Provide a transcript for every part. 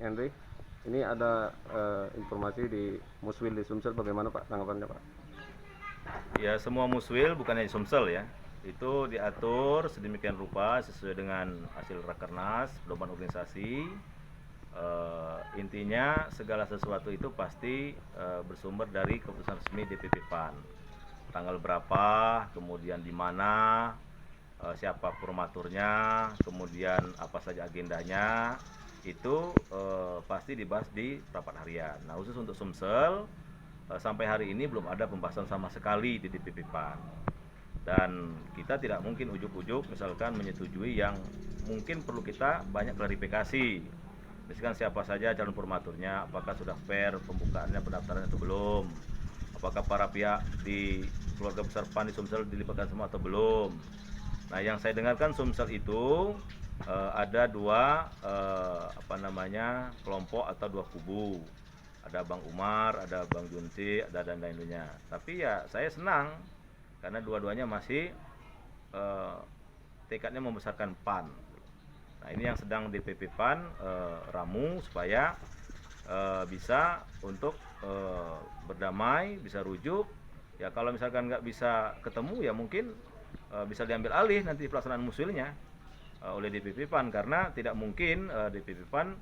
Henry, ini ada informasi di Muswil di Sumsel, bagaimana Pak tanggapannya Pak? Ya, semua muswil bukan hanya Sumsel ya, itu diatur sedemikian rupa sesuai dengan hasil rakernas pedoman organisasi. Intinya segala sesuatu itu pasti bersumber dari keputusan resmi DPP PAN. Tanggal berapa, kemudian di mana, siapa formaturnya, kemudian apa saja agendanya, itu pasti dibahas di rapat harian. Nah, khusus untuk Sumsel, sampai hari ini belum ada pembahasan sama sekali di DPP PAN. Dan kita tidak mungkin ujuk-ujuk misalkan menyetujui yang mungkin perlu kita banyak klarifikasi. Misalkan siapa saja calon formaturnya, apakah sudah fair pembukaannya, pendaftarannya atau belum, apakah para pihak di keluarga besar PAN di Sumsel dilibatkan semua atau belum. Nah, yang saya dengarkan Sumsel itu ada dua kelompok atau dua kubu. Ada Bang Umar, ada Bang Junti, ada dan lainnya. Tapi ya saya senang karena dua-duanya masih tekadnya membesarkan PAN. Nah, ini yang sedang DPP PAN ramu supaya bisa untuk berdamai, bisa rujuk. Ya kalau misalkan nggak bisa ketemu ya mungkin bisa diambil alih nanti pelaksanaan muswilnya oleh DPP PAN, karena tidak mungkin DPP PAN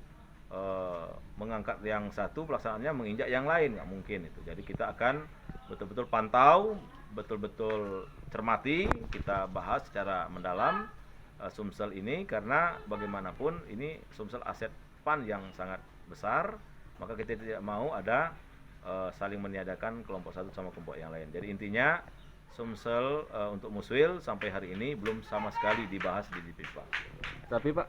mengangkat yang satu pelaksanaannya menginjak yang lain, nggak mungkin itu. Jadi kita akan betul-betul pantau, betul-betul cermati, kita bahas secara mendalam Sumsel ini, karena bagaimanapun ini Sumsel aset PAN yang sangat besar, maka kita tidak mau ada saling meniadakan kelompok satu sama kelompok yang lain. Jadi intinya Sumsel untuk muswil sampai hari ini belum sama sekali dibahas di DPP PAN. Tapi Pak,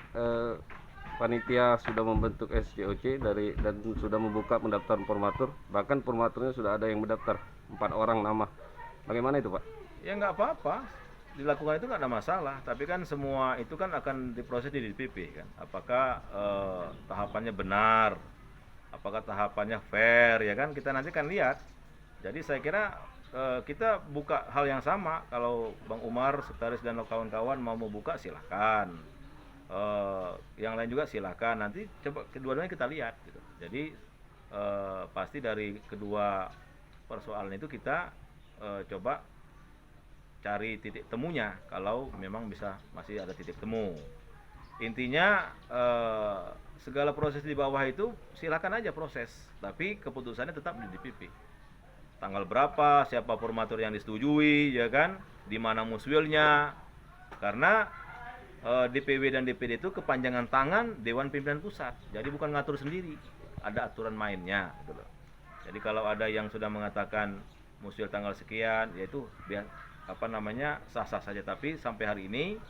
panitia sudah membentuk SJOC dan sudah membuka pendaftaran formatur, bahkan formaturnya sudah ada yang mendaftar 4 orang nama. Bagaimana itu Pak? Ya nggak apa-apa, dilakukan itu nggak ada masalah. Tapi kan semua itu kan akan diproses di DPP kan. Apakah tahapannya benar, apakah tahapannya fair, ya kan kita nanti kan lihat. Jadi saya kira kita buka hal yang sama. Kalau Bang Umar, sekretaris dan kawan-kawan mau membuka silahkan. Yang lain juga silahkan, nanti coba kedua-duanya kita lihat gitu. Jadi pasti dari kedua persoalan itu kita coba cari titik temunya kalau memang bisa masih ada titik temu. Intinya segala proses di bawah itu silahkan aja proses, tapi keputusannya tetap di DPP. Tanggal berapa, siapa formatur yang disetujui, ya kan, di mana muswilnya, karena DPW dan DPD itu kepanjangan tangan Dewan Pimpinan Pusat. Jadi bukan ngatur sendiri, ada aturan mainnya gitu loh. Jadi kalau ada yang sudah mengatakan muswil tanggal sekian, yaitu sah-sah saja. Tapi sampai hari ini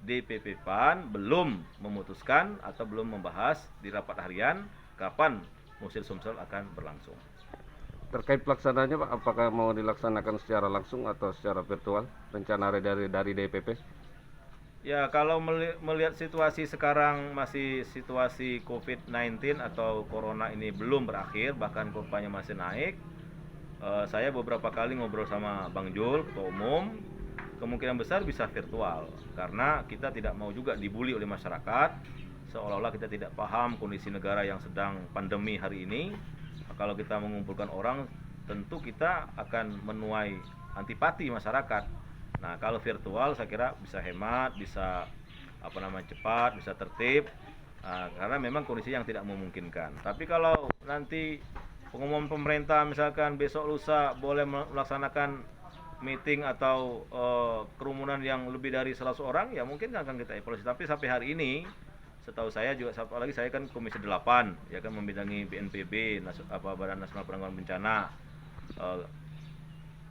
DPP PAN belum memutuskan atau belum membahas di rapat harian kapan muswil Sumsel akan berlangsung. Terkait pelaksanaannya Pak, apakah mau dilaksanakan secara langsung atau secara virtual? Rencana dari DPP? Ya, kalau melihat situasi sekarang masih situasi COVID-19 atau Corona ini belum berakhir, bahkan kurvanya masih naik, saya beberapa kali ngobrol sama Bang Jul, Ketua Umum, kemungkinan besar bisa virtual, karena kita tidak mau juga dibully oleh masyarakat, seolah-olah kita tidak paham kondisi negara yang sedang pandemi hari ini. Kalau kita mengumpulkan orang, tentu kita akan menuai antipati masyarakat. Nah, kalau virtual saya kira bisa hemat, bisa cepat, bisa tertib, karena memang kondisi yang tidak memungkinkan. Tapi kalau nanti pengumuman pemerintah misalkan besok lusa boleh melaksanakan meeting atau kerumunan yang lebih dari 100 orang, ya mungkin akan kita evaluasi. Tapi sampai hari ini setahu saya juga, apalagi saya kan Komisi 8 ya kan, membidangi BNPB, Badan Nasional Penanggulangan Bencana.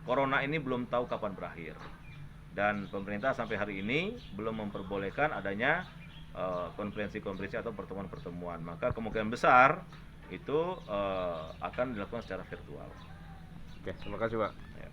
Corona ini belum tahu kapan berakhir. Dan pemerintah sampai hari ini belum memperbolehkan adanya konferensi-konferensi atau pertemuan-pertemuan. Maka kemungkinan besar itu akan dilakukan secara virtual. Oke, terima kasih Pak. Ya.